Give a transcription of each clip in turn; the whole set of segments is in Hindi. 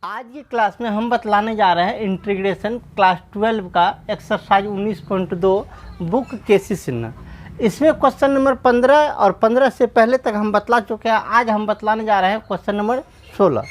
आज की क्लास में हम बतलाने जा रहे हैं इंटीग्रेशन क्लास 12 का एक्सरसाइज 19.2 बुक केसी सिन्हा। इसमें क्वेश्चन नंबर 15 और 15 से पहले तक हम बतला चुके हैं। आज हम बतलाने जा रहे हैं क्वेश्चन नंबर 16।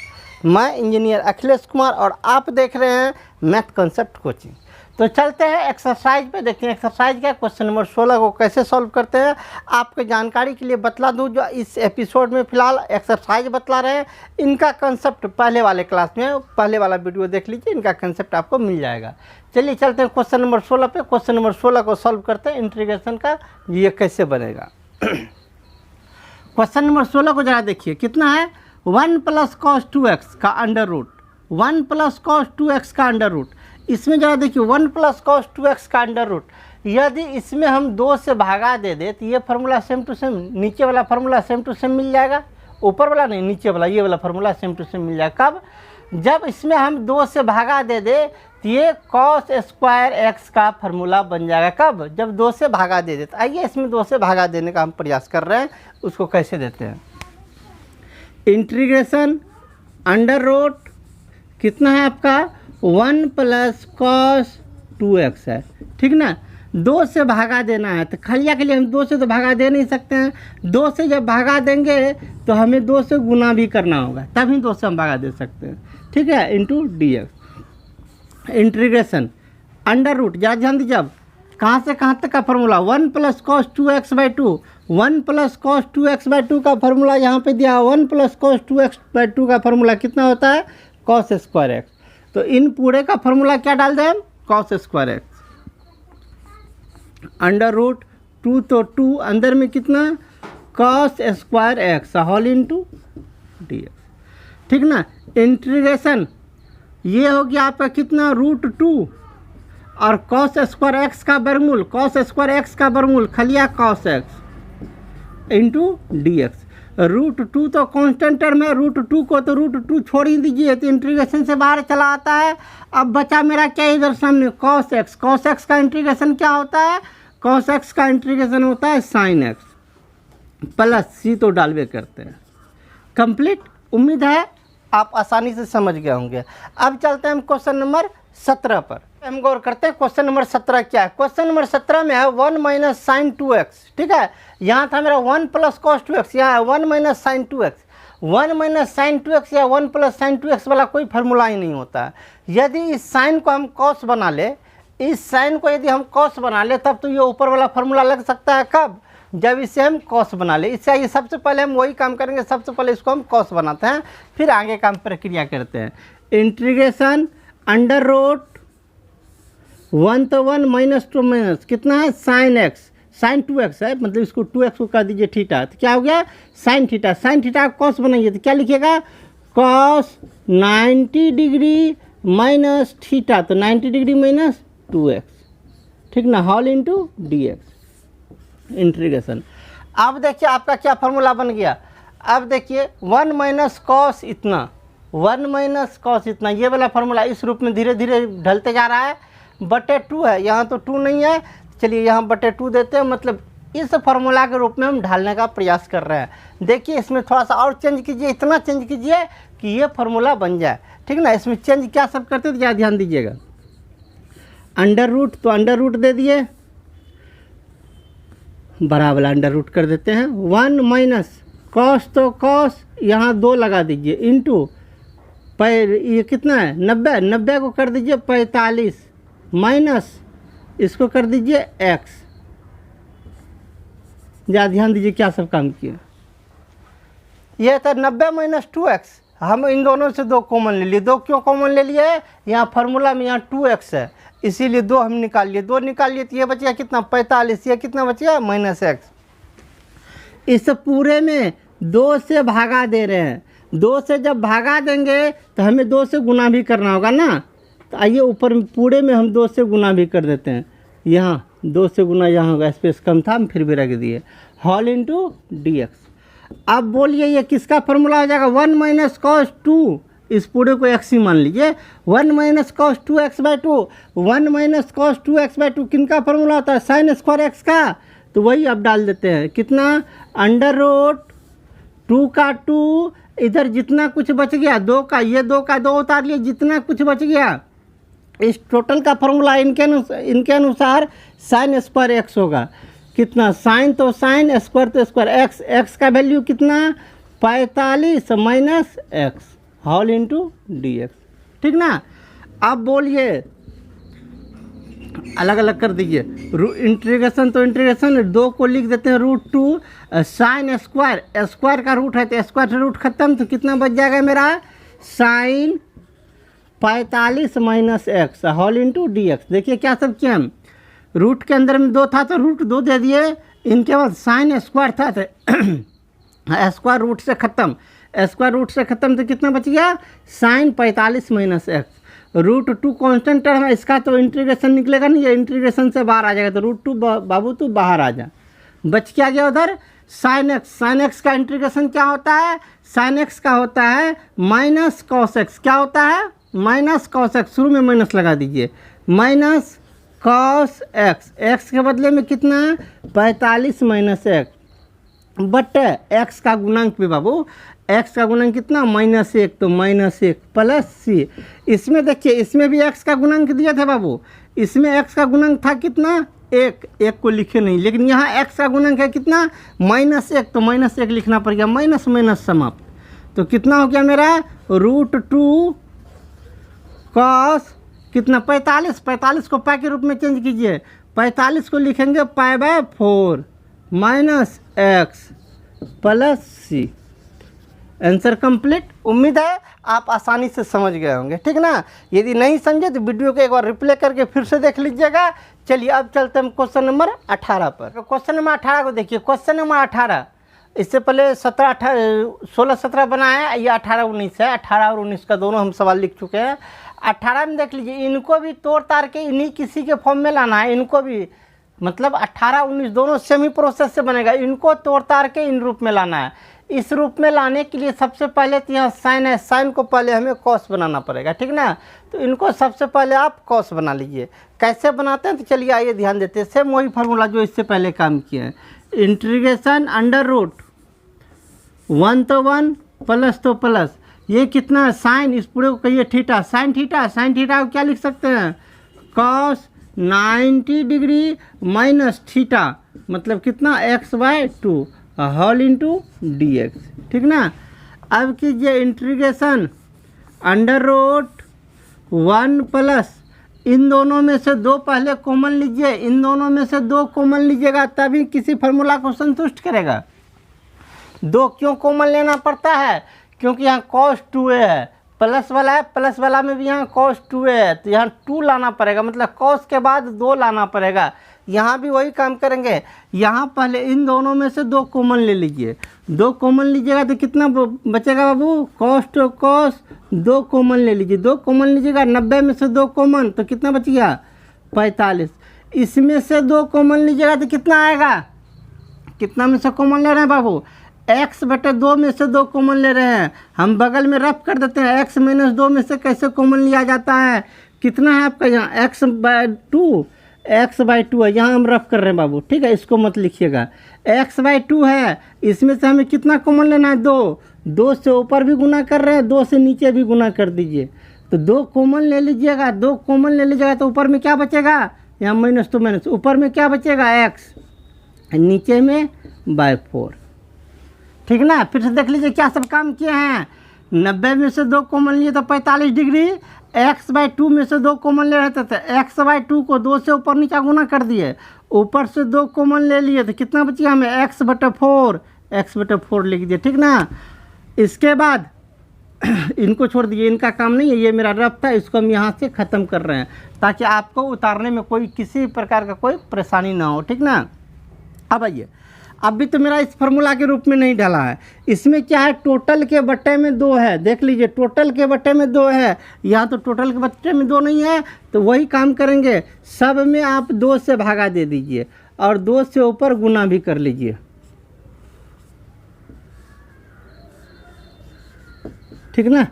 मैं इंजीनियर अखिलेश कुमार और आप देख रहे हैं मैथ कॉन्सेप्ट कोचिंग। तो चलते हैं एक्सरसाइज पे, देखते हैं एक्सरसाइज का क्वेश्चन नंबर 16 को कैसे सॉल्व करते हैं। आपके जानकारी के लिए बतला दूं, जो इस एपिसोड में फ़िलहाल एक्सरसाइज बतला रहे हैं, इनका कंसेप्ट पहले वाले क्लास में, पहले वाला वीडियो देख लीजिए, इनका कंसेप्ट आपको मिल जाएगा। चलिए चलते हैं क्वेश्चन नंबर 16 पे। क्वेश्चन नंबर 16 को सॉल्व करते हैं इंटीग्रेशन का, ये कैसे बनेगा। क्वेश्चन नंबर 16 को ज़रा देखिए, कितना है 1 + cos 2x का अंडर रूट, 1 + cos 2x का अंडर रूट। इसमें ज़रा देखिए 1 + cos 2x का अंडर रूट, यदि इसमें हम 2 से भागा दे दे तो ये फार्मूला सेम टू सेम, नीचे वाला फार्मूला सेम टू सेम मिल जाएगा, ऊपर वाला नहीं, नीचे वाला, ये वाला फार्मूला सेम टू सेम मिल जाएगा। कब? जब इसमें हम 2 से भागा दे दे तो ये cos स्क्वायर x का फार्मूला बन जाएगा। कब? जब 2 से भागा दे दे। तो आइए इसमें 2 से भागा देने का हम प्रयास कर रहे हैं, उसको कैसे देते हैं। इंटीग्रेशन अंडर रूट कितना है आपका 1 + cos 2x है, ठीक ना। 2 से भागा देना है तो खलिया के लिए हम 2 से तो भागा दे नहीं सकते हैं। 2 से जब भागा देंगे तो हमें 2 से गुना भी करना होगा, तभी 2 से हम भागा दे सकते हैं, ठीक है, into dx। Integration under root, ज़्यादा ध्यान दीजिए, अब कहाँ से कहाँ तक का formula 1 + cos 2x/2, 1 + cos 2x/2 का फार्मूला यहाँ पे दिया। 1 + cos 2x/2 का फार्मूला कितना होता है cos स्क्वायर x। तो इन पूरे का फार्मूला क्या डाल दें हम, cos square x under root 2, तो 2 अंदर में कितना cos square x whole into dx, ठीक ना। इंटीग्रेशन ये हो गया आपका कितना √2 और cos स्क्वायर x का वर्गमूल, cos स्क्वायर x का वर्गमूल खलिया cos x इंटू dx। √2 तो कांस्टेंट टर्म है, √2 को तो √2 छोड़ ही दीजिए, तो इंटीग्रेशन से बाहर चला आता है। अब बचा मेरा क्या इधर सामने cos x। cos x का इंटीग्रेशन क्या होता है, cos x का इंटीग्रेशन होता है sin x प्लस c, तो डालवे करते हैं। कंप्लीट। उम्मीद है आप आसानी से समझ गए होंगे। अब चलते हैं हम क्वेश्चन नंबर 17 पर, हम गौर करते हैं क्वेश्चन नंबर 17 क्या है। क्वेश्चन नंबर 17 में है 1 - sin 2x, ठीक है। यहाँ था मेरा 1 + cos 2x, यहाँ है 1 - sin 2x। 1 - sin 2x या 1 + sin 2x वाला कोई फार्मूला ही नहीं होता है। यदि इस साइन को हम cos बना ले, इस साइन को यदि हम cos बना ले, तब तो ये ऊपर वाला फार्मूला लग सकता है। कब? जब इसे हम cos बना ले। इससे ये सबसे पहले हम वही काम करेंगे, सबसे पहले इसको हम cos बनाते हैं, फिर आगे काम प्रक्रिया करते हैं। इंटीग्रेशन अंडर रूट 1 तो 1 -2 माइनस कितना है sin x, sin 2x है, मतलब इसको 2x को कर दीजिए थीटा, तो क्या हो गया sin theta. sin theta cos बनाइए तो क्या लिखिएगा cos 90 डिग्री माइनस थीटा, तो 90 डिग्री माइनस 2x, ठीक ना, होल इंटू dx। इंटीग्रेशन। अब देखिए आपका क्या फार्मूला बन गया। अब देखिए 1 - cos इतना, 1 - cos इतना, ये वाला फार्मूला इस रूप में धीरे धीरे ढलते जा रहा है। बटे 2 है, यहाँ तो 2 नहीं है, चलिए यहाँ बटे 2 देते हैं, मतलब इस फार्मूला के रूप में हम ढालने का प्रयास कर रहे हैं। देखिए इसमें थोड़ा सा और चेंज कीजिए, इतना चेंज कीजिए कि ये फार्मूला बन जाए, ठीक ना। इसमें चेंज क्या सब करते हैं तो ज़्यादा ध्यान दीजिएगा। अंडर रूट, तो अंडर रूट दे दिए, बड़ा वाला अंडर रूट कर देते हैं। 1 - cos, तो cos यहाँ 2 लगा दीजिए, इंटू ये कितना है 90, 90 को कर दीजिए 45 माइनस इसको कर दीजिए x। ज़्यादा ध्यान दीजिए क्या सब काम किए। यह था 90 - 2x, हम इन दोनों से 2 कॉमन ले लिए। 2 क्यों कॉमन ले लिए? यहाँ फार्मूला में यहाँ 2x है, इसीलिए 2 हम निकाल लिए। 2 निकाल लिए तो ये बचेगा कितना 45, ये कितना बचेगा -x। इस पूरे में 2 से भागा दे रहे हैं, 2 से जब भागा देंगे तो हमें 2 से गुना भी करना होगा ना। तो आइए ऊपर पूरे में हम 2 से गुना भी कर देते हैं। यहाँ 2 से गुना यहाँ होगा, स्पेस कम था हम फिर भी रख दिए, होल इंटू dx। अब बोलिए ये किसका फार्मूला हो जाएगा 1 - cos 2, इस पूरे को x ही मान लीजिए। 1 - cos 2x/2, 1 - cos 2x/2 किनका फार्मूला होता है sin स्क्वायर x का, तो वही अब डाल देते हैं। कितना अंडर रूट 2 का 2 इधर जितना कुछ बच गया 2 का, ये 2 का 2 उतार लिए, जितना कुछ बच गया इस टोटल का फॉर्मूला इनके अनुसार साइन स्क्वायर एक्स होगा। कितना साइन, तो साइन, स्क्वायर तो स्क्वायर, एक्स, एक्स का वैल्यू कितना 45 minus x whole into d x. ठीक ना। अब बोलिए, अलग अलग कर दीजिए। इंटीग्रेशन तो इंटीग्रेशन 2 को लिख देते हैं √2 साइन स्क्वायर, स्क्वायर का रूट है तो स्क्वायर से रूट खत्म, तो कितना बच जाएगा मेरा sine 45 minus x whole into d x. देखिए क्या सब किया हम, रूट के अंदर में 2 था तो √2 दे दिए, इनके बाद साइन स्क्वायर था तो स्क्वायर रूट से ख़त्म, स्क्वायर रूट से ख़त्म तो कितना बच गया sine 45 minus x. √2 constant term है, इसका तो इंटीग्रेशन निकलेगा नहीं, ये इंटीग्रेशन से बाहर आ जाएगा, तो √2 बाबू तू बाहर आ जा, बच क्या गया उधर साइन एक्स। साइन एक्स का इंटीग्रेशन क्या होता है, साइन एक्स का होता है माइनस कॉस एक्स। क्या होता है माइनस कॉस एक्स, शुरू में माइनस लगा दीजिए, माइनस कॉस एक्स, एक्स के बदले में कितना 45 माइनस एक्स बट एक्स का गुणांक भी बाबू, एक्स का गुणांक कितना -1, तो -1 प्लस सी। इसमें देखिए, इसमें भी एक्स का गुणांक दिया था बाबू, इसमें एक्स का गुणांक था कितना 1, 1 को लिखे नहीं, लेकिन यहाँ एक्स का गुणांक है कितना -1, तो -1 लिखना पड़ गया, माइनस माइनस समाप्त, तो कितना हो गया मेरा √2 कॉस कितना 45, 45 को पाई के रूप में चेंज कीजिए, 45 को लिखेंगे π/4 minus x plus c. Answer complete. उम्मीद है आप आसानी से समझ गए होंगे, ठीक ना। यदि नहीं समझे तो वीडियो को एक बार रिप्ले करके फिर से देख लीजिएगा। चलिए अब चलते हैं क्वेश्चन नंबर 18 पर। क्वेश्चन नंबर 18 को देखिए, क्वेश्चन नंबर 18, इससे पहले 16-17 बनाया है, ये 18-19 है, 18 और 19 का दोनों हम सवाल लिख चुके हैं। 18 में देख लीजिए, इनको भी तोड़ तार के इन्हीं किसी के फॉर्म में लाना है, इनको भी मतलब 18-19 दोनों सेमी प्रोसेस से बनेगा, इनको तोड़ तार के इन रूप में लाना है। इस रूप में लाने के लिए सबसे पहले तो यहाँ साइन है, साइन को पहले हमें कॉस बनाना पड़ेगा, ठीक ना। तो इनको सबसे पहले आप कॉस बना लीजिए। कैसे बनाते हैं तो चलिए आइए ध्यान देते हैं। सेम वही फार्मूला जो इससे पहले काम किया है, इंटीग्रेशन √1 तो 1 प्लस तो प्लस, ये कितना साइन, इस पूरे को कहिए theta, sine theta, sine theta को क्या लिख सकते हैं कॉस 90 डिग्री माइनस थीटा, मतलब कितना x/2 whole into d x, ठीक ना। अब कीजिए इंटीग्रेशन √1 प्लस, इन दोनों में से 2 पहले कॉमन लीजिए, इन दोनों में से 2 कॉमन लीजिएगा तभी किसी फार्मूला को संतुष्ट करेगा। 2 क्यों कॉमन लेना पड़ता है, क्योंकि यहाँ cos 2a है, प्लस वाला है, प्लस वाला में भी यहाँ cos 2a है, तो यहाँ 2 लाना पड़ेगा, मतलब cos के बाद 2 लाना पड़ेगा। यहाँ भी वही काम करेंगे, यहाँ पहले इन दोनों में से 2 कॉमन ले लीजिए, 2 कॉमन लीजिएगा तो कितना बचेगा बाबू cos to cos, 2 कॉमन ले लीजिए, 2 कॉमन लीजिएगा, 90 में से 2 कॉमन तो कितना बच गया 45, इसमें से 2 कॉमन लीजिएगा तो कितना आएगा, कितना में से कॉमन ले रहे हैं बाबू x/2 में से 2 कॉमन ले रहे हैं, हम बगल में रफ कर देते हैं, x - 2 में से कैसे कॉमन लिया जाता है, कितना है आपका यहाँ x/2 है, यहाँ हम रफ कर रहे हैं बाबू, ठीक है, इसको मत लिखिएगा, x/2 है, इसमें से हमें कितना कॉमन लेना है 2 से ऊपर भी गुना कर रहे हैं, 2 से नीचे भी गुना कर दीजिए, तो 2 कॉमन ले लीजिएगा, 2 कॉमन ले लीजिएगा तो ऊपर में क्या बचेगा, यहाँ माइनस तो माइनस, ऊपर में क्या बचेगा x, नीचे में /4, ठीक ना। फिर से देख लीजिए क्या सब काम किए हैं, 90 में से 2 कॉमन लिए तो 45 डिग्री, x/2 में से 2 कॉमन ले रहे थे, x/2 को 2 से ऊपर नीचे गुना कर दिए, ऊपर से 2 कॉमन ले लिए तो कितना बचिए हमें x/4 लिख दिए, ठीक ना। इसके बाद इनको छोड़ दिए, इनका काम नहीं है, ये मेरा रफ था, इसको हम यहाँ से ख़त्म कर रहे हैं ताकि आपको उतारने में कोई किसी प्रकार का कोई परेशानी ना हो, ठीक ना। अब आइए, अब भी तो मेरा इस फार्मूला के रूप में नहीं डाला है, इसमें क्या है टोटल के बट्टे में 2 है, देख लीजिए टोटल के बट्टे में 2 है, यहाँ तो टोटल के बट्टे में 2 नहीं है, तो वही काम करेंगे, सब में आप 2 से भागा दे दीजिए और 2 से ऊपर गुना भी कर लीजिए, ठीक ना।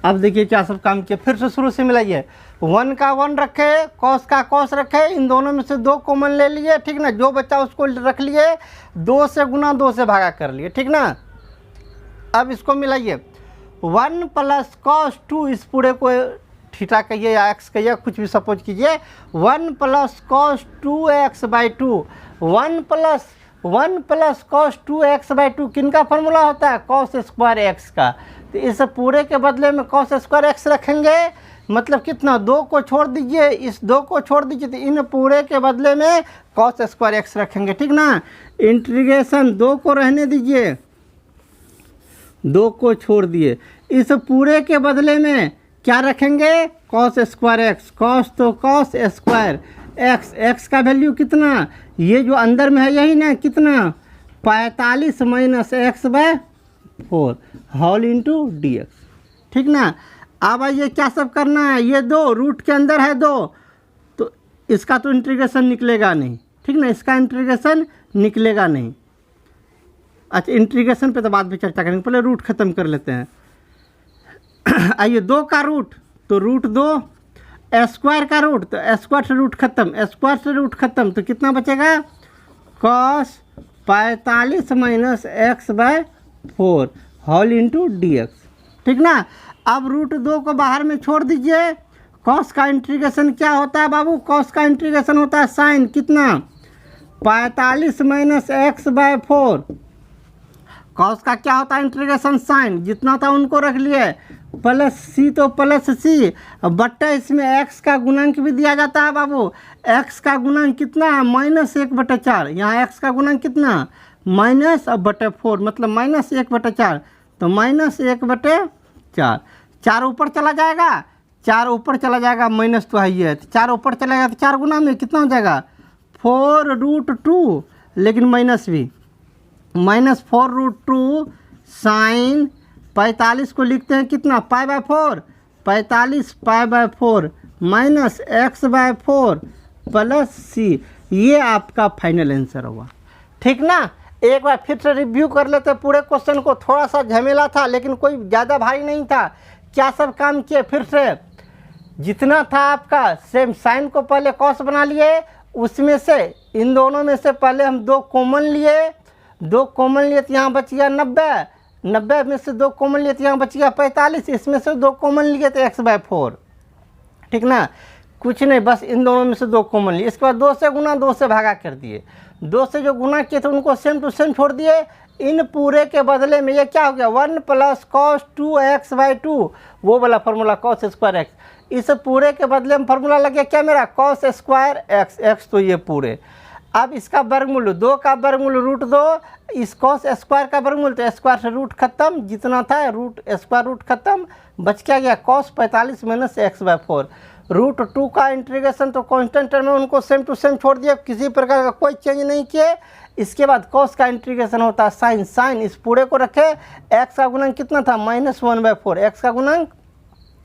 अब देखिए क्या सब काम किया, फिर से शुरू से मिलाइए, 1 का 1 रखे, cos का cos रखे, इन दोनों में से 2 कॉमन ले लिए, ठीक ना, जो बच्चा उसको रख लिए, 2 से गुना 2 से भागा कर लिए, ठीक ना। अब इसको मिलाइए, 1 प्लस कॉस 2, इस पूरे को थीटा कहिए या एक्स कहिए, कुछ भी सपोज कीजिए, 1 plus cos 2x/2, 1 plus cos 2x/2 किनका फॉर्मूला होता है? कॉस स्क्वायर एक्स का। तो इस पूरे के बदले में कॉस स्क्वायर एक्स रखेंगे, मतलब कितना, 2 को छोड़ दीजिए, इस 2 को छोड़ दीजिए, तो इन पूरे के बदले में कॉस स्क्वायर एक्स रखेंगे, ठीक ना। इंटीग्रेशन 2 को रहने दीजिए, 2 को छोड़ दिए, इस पूरे के बदले में क्या रखेंगे? Cos square x. कॉस तो कॉस स्क्वायर एक्स, एक्स का वैल्यू कितना, ये जो अंदर में है यही ना, कितना, 45 minus x/4 whole into d x, ठीक ना। अब ये क्या सब करना है, ये 2 रूट के अंदर है 2, तो इसका तो इंटीग्रेशन निकलेगा नहीं, ठीक ना, इसका इंटीग्रेशन निकलेगा नहीं। अच्छा, इंटीग्रेशन पे तो बाद में चर्चा करेंगे, पहले रूट ख़त्म कर लेते हैं। आइए, 2 का रूट तो रूट 2, स्क्वायर का रूट तो स्क्वायर से रूट खत्म, स्क्वायर से रूट खत्म, तो कितना बचेगा? Cos 45 minus x/4 whole into d x, ठीक ना। अब रूट 2 को बाहर में छोड़ दीजिए। कॉस का इंटीग्रेशन क्या होता है बाबू? कॉस का इंटीग्रेशन होता है साइन, कितना, 45 माइनस x/4। कॉस का क्या होता है इंटीग्रेशन? साइन, जितना था उनको रख लिए, प्लस सी तो प्लस सी, बट्टा इसमें x का गुणांक भी दिया जाता है बाबू। x का गुणांक कितना है? -1/4। यहाँ x का गुणांक कितना? माइनस और बटे 4, मतलब -1/4, तो -1/4। 4 ऊपर चला जाएगा, 4 ऊपर चला जाएगा, माइनस तो है ही है, 4 ऊपर चलेगा तो 4 गुना में कितना हो जाएगा? 4√2, लेकिन माइनस भी, -4√2 साइन 45 को लिखते हैं कितना? π/4, 45 π/4 माइनस x/4 प्लस सी, ये आपका फाइनल आंसर हुआ, ठीक ना। एक बार फिर से रिव्यू कर लेते हैं पूरे क्वेश्चन को। थोड़ा सा झमेला था लेकिन कोई ज़्यादा भारी नहीं था। क्या सब काम किए? फिर से जितना था आपका सेम, साइन को पहले कॉस बना लिए, उसमें से इन दोनों में से पहले हम 2 कॉमन लिए, 2 कॉमन लिए तो यहाँ बच गया 90, 90 में से 2 कॉमन लिए तो यहाँ बच गया 45, इसमें से 2 कॉमन लिए तो x/4, ठीक ना। कुछ नहीं, बस इन दोनों में से 2 कॉमन लिए, इसके बाद 2 से गुना, 2 से भागा कर दिए, 2 से जो गुना किए थे उनको सेम टू सेम छोड़ दिए। इन पूरे के बदले में ये क्या हो गया? 1 प्लस कॉस 2x/2, वो वाला फार्मूला कॉस स्क्वायर एक्स। इस पूरे के बदले में फार्मूला लग गया क्या मेरा? कॉस स्क्वायर एक्स, एक्स तो ये पूरे। अब इसका वर्गमूल, 2 का वर्गमूल √2, इस कॉस स्क्वायर का वर्गमूल, तो स्क्वायर से रूट खत्म, जितना था रूट स्क्वायर रूट खत्म, बच क्या गया? Cos 45 minus x/4। √2 का इंटीग्रेशन तो कांस्टेंट टर्म में, उनको सेम टू सेम छोड़ दिया, किसी प्रकार का कोई चेंज नहीं किए। इसके बाद कॉस का इंटीग्रेशन होता है साइन, साइन इस पूरे को रखे, x का गुणांक कितना था? -1/4, x का गुणांक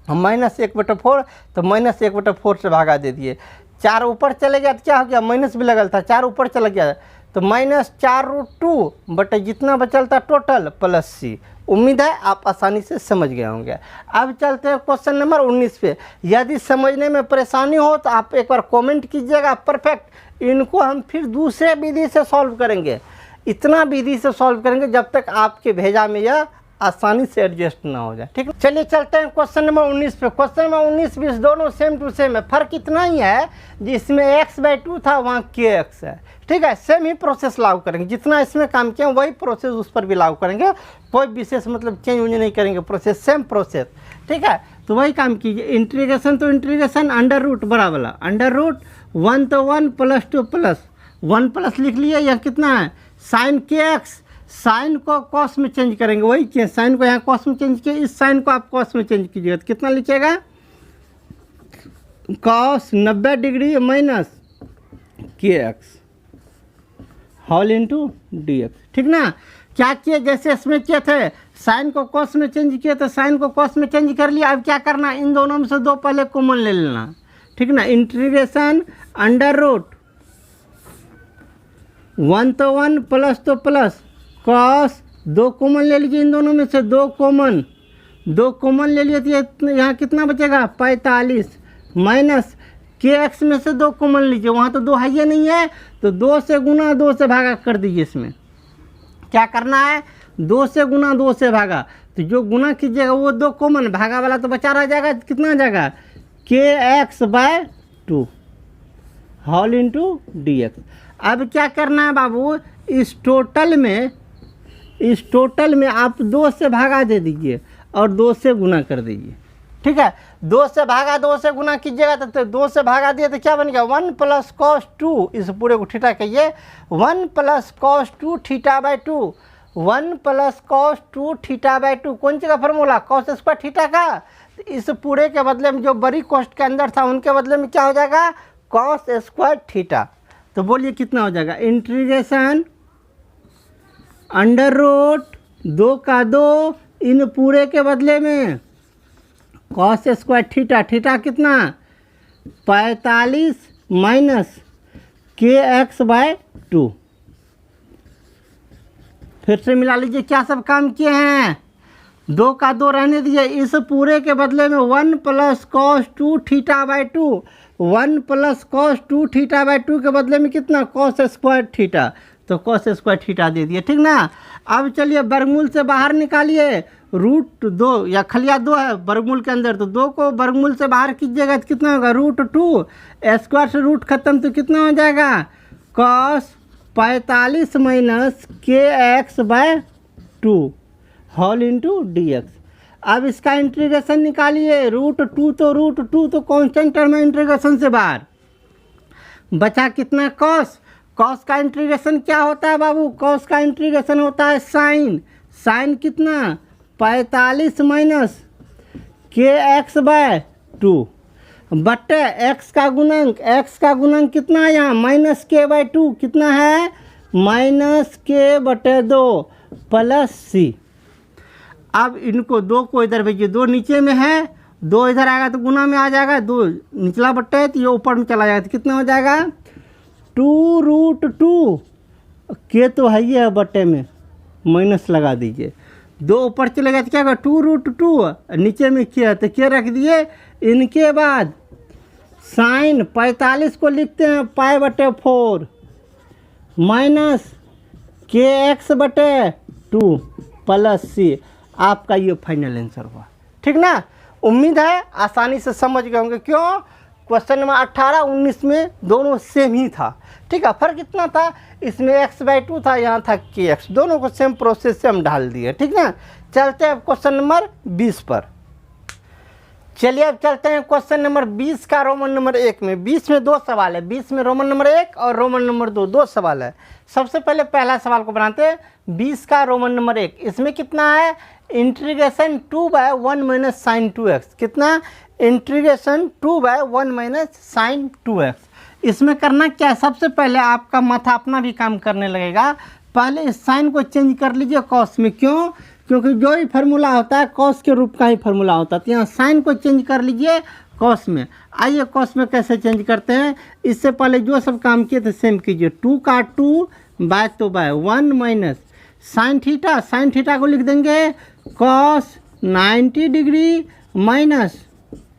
-1/4, तो -1/4 से भागा दे दिए। 4 ऊपर चले गया तो क्या हो गया? माइनस भी लगल था, 4 ऊपर चला गया तो -4√2 बटे जितना बचल था टोटल प्लस सी। उम्मीद है आप आसानी से समझ गए होंगे। अब चलते हैं क्वेश्चन नंबर 19 पे। यदि समझने में परेशानी हो तो आप एक बार कमेंट कीजिएगा, परफेक्ट। इनको हम फिर दूसरे विधि से सॉल्व करेंगे, इतना विधि से सॉल्व करेंगे जब तक आपके भेजा में यह आसानी से एडजस्ट ना हो जाए, ठीक है। चलिए चलते हैं क्वेश्चन नंबर 19 पे। क्वेश्चन नंबर 19-20 दोनों सेम टू सेम है, फर्क इतना ही है जिसमें x/2 था वहाँ kx है, ठीक है। सेम ही प्रोसेस लागू करेंगे, जितना इसमें काम किया वही प्रोसेस उस पर भी लागू करेंगे, कोई विशेष मतलब चेंज उंज नहीं करेंगे, प्रोसेस सेम प्रोसेस, ठीक है। तो वही काम कीजिए। इंटीग्रेशन तो इंटीग्रेशन अंडर रूट बराबर, अंडर रूट 1 तो 1 प्लस 2 प्लस 1 प्लस लिख लिए। यह कितना है? साइन kx, साइन को कॉस में चेंज करेंगे, वही चीज़, साइन को यहाँ कॉस में चेंज किए, इस साइन को आप कॉस में चेंज कीजिएगा तो कितना लिखिएगा? Cos 90 degree minus kx whole into d x, ठीक ना। क्या किए? जैसे इसमें किए थे, साइन को कॉस में चेंज किए तो साइन को कॉस में चेंज कर लिया। अब क्या करना? इन दोनों में से 2 पहले कॉमन ले लेना, ठीक ना। इंटीग्रेशन अंडर रूट 1 तो 1 प्लस तो प्लस कॉस 2 कॉमन ले लीजिए, इन दोनों में से 2 कॉमन ले लिए तो यहाँ कितना बचेगा? 45 माइनस kx में से 2 कॉमन लीजिए, वहाँ तो 2 है ही नहीं है, तो 2 से गुना 2 से भागा कर दीजिए। इसमें क्या करना है? 2 से गुना 2 से भागा, तो जो गुना कीजिएगा वो 2 कॉमन, भागा वाला तो बचा रह जाएगा, कितना आ जाएगा kx/2 होल इंटू dx। अब क्या करना है बाबू, इस टोटल में आप 2 से भागा दे दीजिए और 2 से गुना कर दीजिए, ठीक है। 2 से भागा 2 से गुना कीजिएगा तो 2 से भागा दिए तो क्या बन गया 1 + cos 2, इस पूरे को थीटा कहिए, 1 + cos 2 θ/2, 1 + cos 2 θ/2, कौन सी का फॉर्मूला, cos स्क्वायर थीटा का। तो इस पूरे के बदले में जो बड़ी कॉस्ट के अंदर था उनके बदले में क्या हो जाएगा cos स्क्वायर थीटा। तो बोलिए कितना हो जाएगा, इंटीग्रेशन √2 का 2 इन पूरे के बदले में cos स्क्वायर थीटा, थीटा कितना 45 माइनस kx/2। फिर से मिला लीजिए क्या सब काम किए हैं, 2 का 2 रहने दीजिए, इस पूरे के बदले में 1 + cos 2 θ/2, 1 + cos 2 θ/2 के बदले में कितना cos स्क्वायर थीटा, तो cos स्क्वायर थीटा दे दिए, ठीक ना। अब चलिए वर्गमूल से बाहर निकालिए, √2 या खलिया 2 है वर्गमूल के अंदर, तो 2 को वर्गमूल से बाहर कीजिएगा तो कितना होगा √2, स्क्वायर से रूट खत्म तो कितना हो जाएगा cos 45 minus kx/2 whole into dx। अब इसका इंटीग्रेशन निकालिए, √2 तो कांस्टेंट टर्म है इंटीग्रेशन से बाहर, बचा कितना cos का इंटीग्रेशन क्या होता है बाबू, cos का इंटीग्रेशन होता है साइन कितना 45 माइनस kx/2 बटे x का गुणांक कितना है यहाँ -k/2, कितना है -k/2 प्लस c। अब इनको 2 को इधर भेजिए, 2 नीचे में है, 2 इधर आएगा तो गुना में आ जाएगा, 2 निचला बट्टा है तो ये ऊपर में चला जाएगा, तो कितना हो जाएगा 2√2 के तो है ही है बट्टे में, माइनस लगा दीजिए, 2 ऊपर चले गए तो क्या होगा 2√2, नीचे में क्या है तो क्या रख दिए। इनके बाद साइन 45 को लिखते हैं π/4 माइनस kx/2 प्लस c। आपका ये फाइनल आंसर हुआ, ठीक ना। उम्मीद है आसानी से समझ गए होंगे, क्यों क्वेश्चन नंबर 18 19 में दोनों सेम ही था, ठीक है। फर्क कितना था, इसमें x/2 था, यहाँ था kx, दोनों को सेम प्रोसेस से हम डाल दिए, ठीक ना। चलते हैं क्वेश्चन नंबर 20 पर। चलिए अब चलते हैं क्वेश्चन नंबर 20 का रोमन नंबर 1 में। 20 में 2 सवाल है, 20 में रोमन नंबर 1 और रोमन नंबर 2, 2 सवाल है। सबसे पहले पहला सवाल को बनाते हैं, 20 का रोमन नंबर 1। इसमें कितना है इंटीग्रेशन 2/1 माइनस साइन 2x, कितना इंटीग्रेशन 2/1 माइनस साइन 2x। इसमें करना क्या है, सबसे पहले आपका माथा अपना भी काम करने लगेगा, पहले इस साइन को चेंज कर लीजिए कॉस में, क्यों, क्योंकि जो ही फार्मूला होता है कॉस के रूप का ही फार्मूला होता है, तो यहाँ साइन को चेंज कर लीजिए कॉस में। आइए कॉस में कैसे चेंज करते हैं, इससे पहले जो सब काम किए थे सेम कीजिए, 2 का 2 बाय 1 माइनस साइन थीटा को लिख देंगे cos 90 degree minus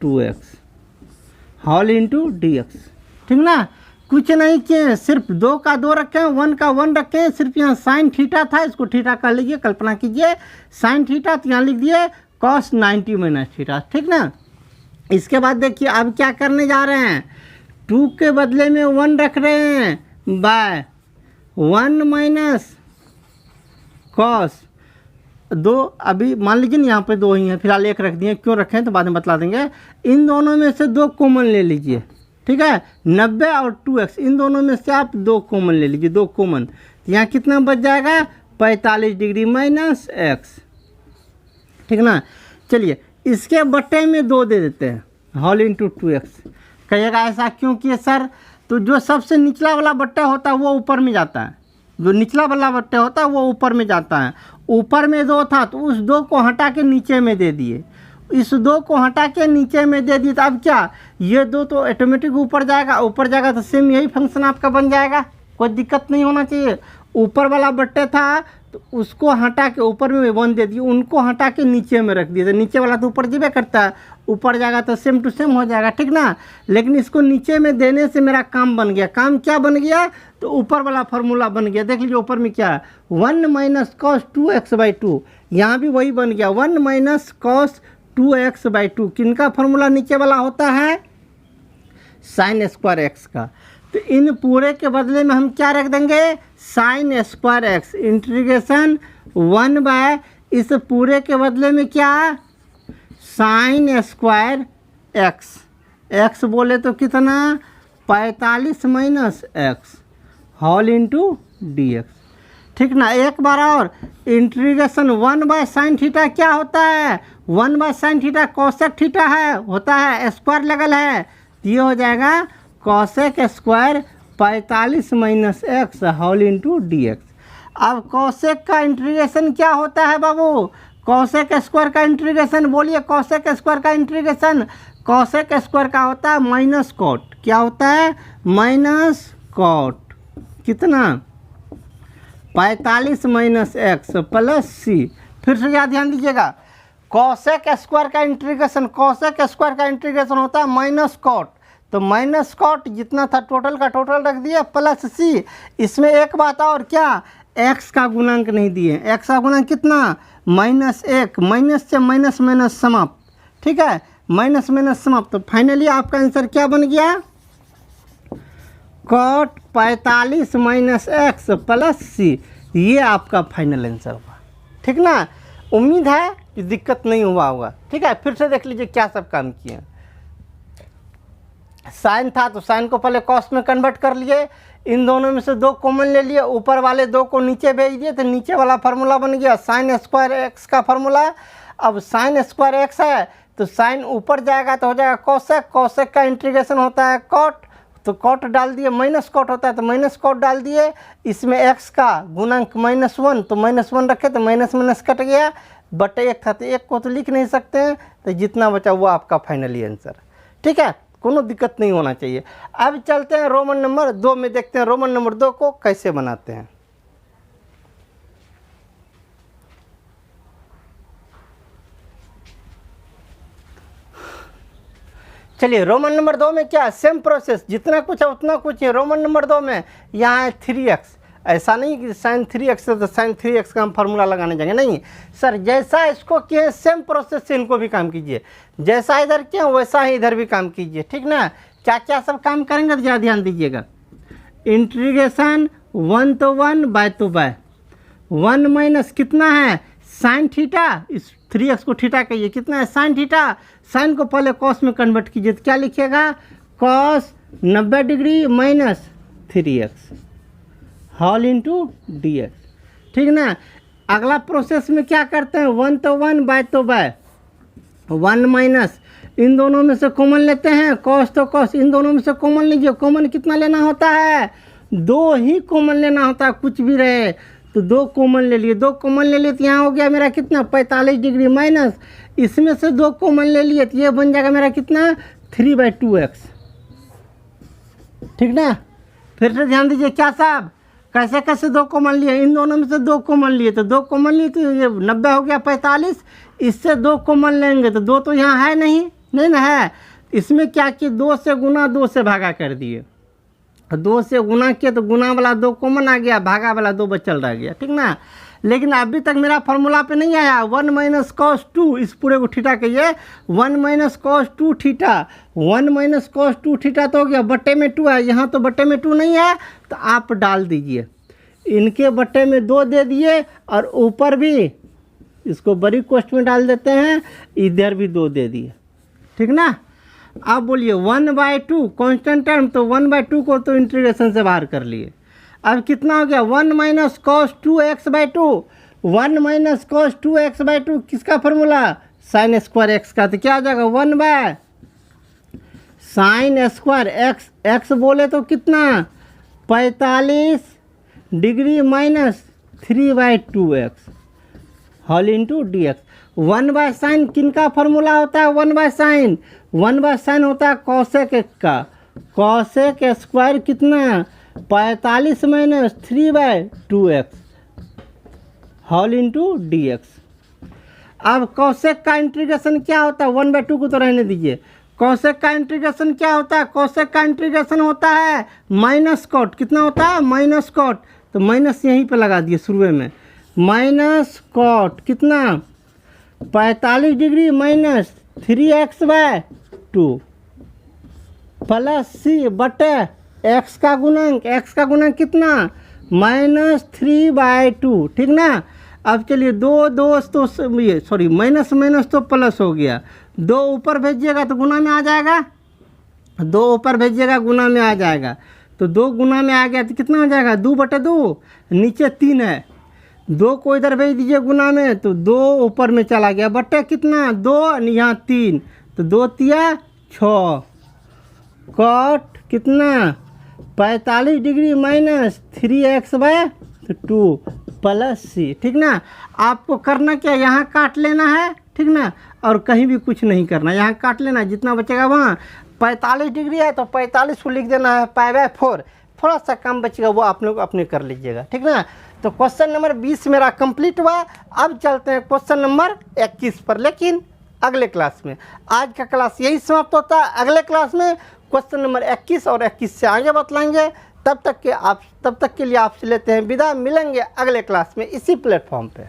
2x whole into dx, ठीक ना। कुछ नहीं किए, सिर्फ 2 का 2 रखें, 1 का 1 रखें, सिर्फ यहाँ साइन थीटा था, इसको थीटा कर लीजिए, कल्पना कीजिए साइन थीटा, तो यहाँ लिख दिए कॉस 90 माइनस थीटा, ठीक ना। इसके बाद देखिए अब क्या करने जा रहे हैं, 2 के बदले में 1 रख रहे हैं बाय 1 माइनस कॉस 2, अभी मान लीजिए यहाँ पे 2 ही हैं, फिलहाल 1 रख दिए, क्यों रखें तो बाद में बतला देंगे। इन दोनों में से 2 कॉमन ले लीजिए, ठीक है, 90 और 2x, इन दोनों में से आप 2 कॉमन ले लीजिए, 2 कॉमन, तो यहाँ कितना बच जाएगा 45 डिग्री माइनस x, ठीक ना। चलिए इसके बट्टे में 2 दे देते हैं होल इंटू 2x। कहिएगा ऐसा क्यों किए सर, तो जो सबसे निचला वाला बट्टा होता है वो ऊपर में जाता है, जो निचला वाला बट्टा होता है वो ऊपर में जाता है, ऊपर में 2 था तो उस 2 को हटा के नीचे में दे दिए, इस 2 को हटा के नीचे में दे दिए, तो अब क्या ये 2 तो ऑटोमेटिक ऊपर जाएगा तो सेम यही फंक्शन आपका बन जाएगा, कोई दिक्कत नहीं होना चाहिए। ऊपर वाला बट्टे था तो उसको हटा के ऊपर में 1 दे दिए, उनको हटा के नीचे में रख दिए, तो नीचे वाला तो ऊपर जीवे करता है, ऊपर जाएगा तो सेम टू सेम हो जाएगा, ठीक ना। लेकिन इसको नीचे में देने से मेरा काम बन गया, काम क्या बन गया, तो ऊपर वाला फार्मूला बन गया। देख लीजिए ऊपर में क्या है, 1 माइनस कॉस 2x/2, यहाँ भी वही बन गया 1 माइनस कॉस 2x/2। किनका फार्मूला नीचे वाला होता है, साइन स्क्वायर एक्स का। तो इन पूरे के बदले में हम क्या रख देंगे, sine square x integration 1 by इस पूरे के बदले में क्या, साइन स्क्वायर एक्स। एक्स बोले तो कितना, 45 minus x whole into d x. ठीक ना। एक बार और, इंटीग्रेशन 1 बाय साइन थीटा क्या होता है, 1 by sine theta cosec theta है, होता है, स्क्वायर लगल है, तो ये हो जाएगा cosec square 45 minus x whole into d x. अब कोसेक का इंटीग्रेशन क्या होता है बाबू, कोसेक स्क्वायर का इंटीग्रेशन बोलिए, कोसेक स्क्वायर का इंटीग्रेशन, कोसेक स्क्वायर का होता है माइनस कॉट। क्या होता है, माइनस कॉट। कितना, 45 माइनस एक्स प्लस सी। फिर से याद ध्यान दीजिएगा, कोसेक स्क्वायर का इंटीग्रेशन, कोसेक स्क्वायर का इंटीग्रेशन होता है माइनस कॉट। तो माइनस कॉट जितना था टोटल का टोटल रख दिया प्लस सी। इसमें एक बात और, क्या, एक्स का गुणांक नहीं दिए। एक्स का गुणांक कितना, -1, माइनस से माइनस माइनस समाप्त। ठीक है, माइनस माइनस समाप्त। तो फाइनली आपका आंसर क्या बन गया, कॉट 45 माइनस एक्स प्लस सी। ये आपका फाइनल आंसर हुआ। ठीक ना। उम्मीद है कि दिक्कत नहीं हुआ होगा। ठीक है, फिर से देख लीजिए क्या सब काम किए। साइन था तो साइन को पहले कॉस में कन्वर्ट कर लिए, इन दोनों में से 2 कॉमन ले लिए, ऊपर वाले 2 को नीचे भेज दिए, तो नीचे वाला फार्मूला बन गया साइन स्क्वायर एक्स का फार्मूला। अब साइन स्क्वायर एक्स है तो साइन ऊपर जाएगा तो हो जाएगा कोसेक, कोसेक का इंटीग्रेशन होता है कॉट, तो कॉट डाल दिए, माइनस कॉट होता है तो माइनस कॉट डाल दिए। इसमें एक्स का गुणांक -1, तो -1 रखे तो माइनस माइनस कट गया, बटे 1 था तो 1 को तो लिख नहीं सकते हैं, तो जितना बचा वो आपका फाइनली आंसर। ठीक है, कोनो दिक्कत नहीं होना चाहिए। अब चलते हैं रोमन नंबर 2 में, देखते हैं रोमन नंबर 2 को कैसे बनाते हैं। चलिए रोमन नंबर 2 में क्या, सेम प्रोसेस, जितना कुछ है उतना कुछ है। रोमन नंबर 2 में यहाँ है 3x, ऐसा नहीं कि साइन 3x है तो साइन 3x का हम फार्मूला लगाने जाएंगे, नहीं सर, जैसा इसको किए सेम प्रोसेस से इनको भी काम कीजिए, जैसा इधर किए वैसा ही इधर भी काम कीजिए। ठीक ना। क्या क्या सब काम करेंगे तो ज़्यादा ध्यान दीजिएगा। इंटीग्रेशन 1 तो 1 बाय तो बाय, 1 माइनस कितना है साइन थीटा, इस 3x को थीटा कहिए, कितना है साइन थीटा, साइन को पहले कॉस में कन्वर्ट कीजिए तो क्या लिखिएगा, cos 90 degree minus 3x whole into d x. ठीक ना। अगला प्रोसेस में क्या करते हैं, 1 तो 1 बाय तो बाय, 1 माइनस इन दोनों में से कॉमन लेते हैं, कॉस तो कॉस, इन दोनों में से कॉमन लीजिए। कॉमन कितना लेना होता है, 2 ही कॉमन लेना होता है, कुछ भी रहे तो 2 कॉमन ले लिए, 2 कॉमन ले लिए तो यहाँ हो गया मेरा कितना 45 डिग्री माइनस, इसमें से 2 कॉमन ले लिए तो ये बन जाएगा मेरा कितना 3/2x। ठीक ना। फिर से ध्यान दीजिए क्या साहब, कैसे कैसे 2 कॉमन लिए, इन दोनों में से 2 कॉमन लिए तो 2 कॉमन लिए तो ये 90 हो गया 45, इससे 2 कॉमन लेंगे तो 2 तो यहाँ है नहीं ना है, इसमें क्या किए 2 से गुना 2 से भागा कर दिए, 2 से गुना किए तो गुना वाला 2 कॉमन आ गया, भागा वाला 2 बचल रह गया। ठीक ना। लेकिन अभी तक मेरा फार्मूला पे नहीं आया, 1 माइनस कॉस 2, इस पूरे को थीटा कहिए, 1 minus cos 2 theta, 1 minus cos 2 theta तो हो गया, बट्टे में 2 है, यहाँ तो बट्टे में 2 नहीं है तो आप डाल दीजिए, इनके बट्टे में 2 दे दिए और ऊपर भी इसको बड़ी कोष्ट में डाल देते हैं, इधर भी 2 दे दिए। ठीक ना। अब बोलिए 1/2 कांस्टेंट टर्म, तो 1/2 को तो इंटीग्रेशन से बाहर कर लिए। अब कितना हो गया 1 minus cos 2x/2, 1 minus cos 2x/2 किसका फार्मूला, साइन स्क्वायर एक्स का, तो क्या आ जाएगा 1 by sine square x, x बोले तो कितना 45 degree minus 3/2x whole into d x. 1 by sine किनका फार्मूला होता है, 1 बाय साइन, 1 बाय साइन होता है कॉसेक एक का, कॉसेक स्क्वायर कितना 45 minus 3/2x whole into d x. अब कॉसेक का इंटीग्रेशन क्या होता है, 1/2 को तो रहने दीजिए, कोसेक का इंटीग्रेशन क्या होता है? कोसेक का इंटीग्रेशन होता है माइनस कॉट। कितना होता है? Minus cot. तो माइनस यहीं पे लगा दिए शुरू में, माइनस कॉट कितना 45 डिग्री माइनस 3x/2 प्लस सी बटे एक्स का गुणांक कितना -3/2। ठीक ना। अब चलिए दो दोस्तों ये सॉरी माइनस माइनस तो प्लस हो गया, 2 ऊपर भेजिएगा तो गुना में आ जाएगा, 2 ऊपर भेजिएगा गुना में आ जाएगा। तो 2 गुना में आ गया तो कितना हो जाएगा 2/2, नीचे 3 है, 2 को इधर भेज दीजिए गुना में तो 2 ऊपर में चला गया बटे कितना 2 यहाँ 3, तो 2 तिया 6 कॉट कितना 45 डिग्री माइनस 3x/2 प्लस सी। ठीक ना। आपको करना क्या, यहाँ काट लेना है। ठीक ना। और कहीं भी कुछ नहीं करना, यहाँ काट लेना, जितना बचेगा वहाँ 45 डिग्री है तो 45 को लिख देना है π/4, थोड़ा सा कम बचेगा वो आप लोग अपने कर लीजिएगा। ठीक ना। तो क्वेश्चन नंबर 20 मेरा कंप्लीट हुआ। अब चलते हैं क्वेश्चन नंबर 21 पर, लेकिन अगले क्लास में। आज का क्लास यही समाप्त होता है। अगले क्लास में क्वेश्चन नंबर 21 और 21 से आगे बतलाएंगे। तब तक के लिए आपसे लेते हैं विदा। मिलेंगे अगले क्लास में इसी प्लेटफॉर्म पे।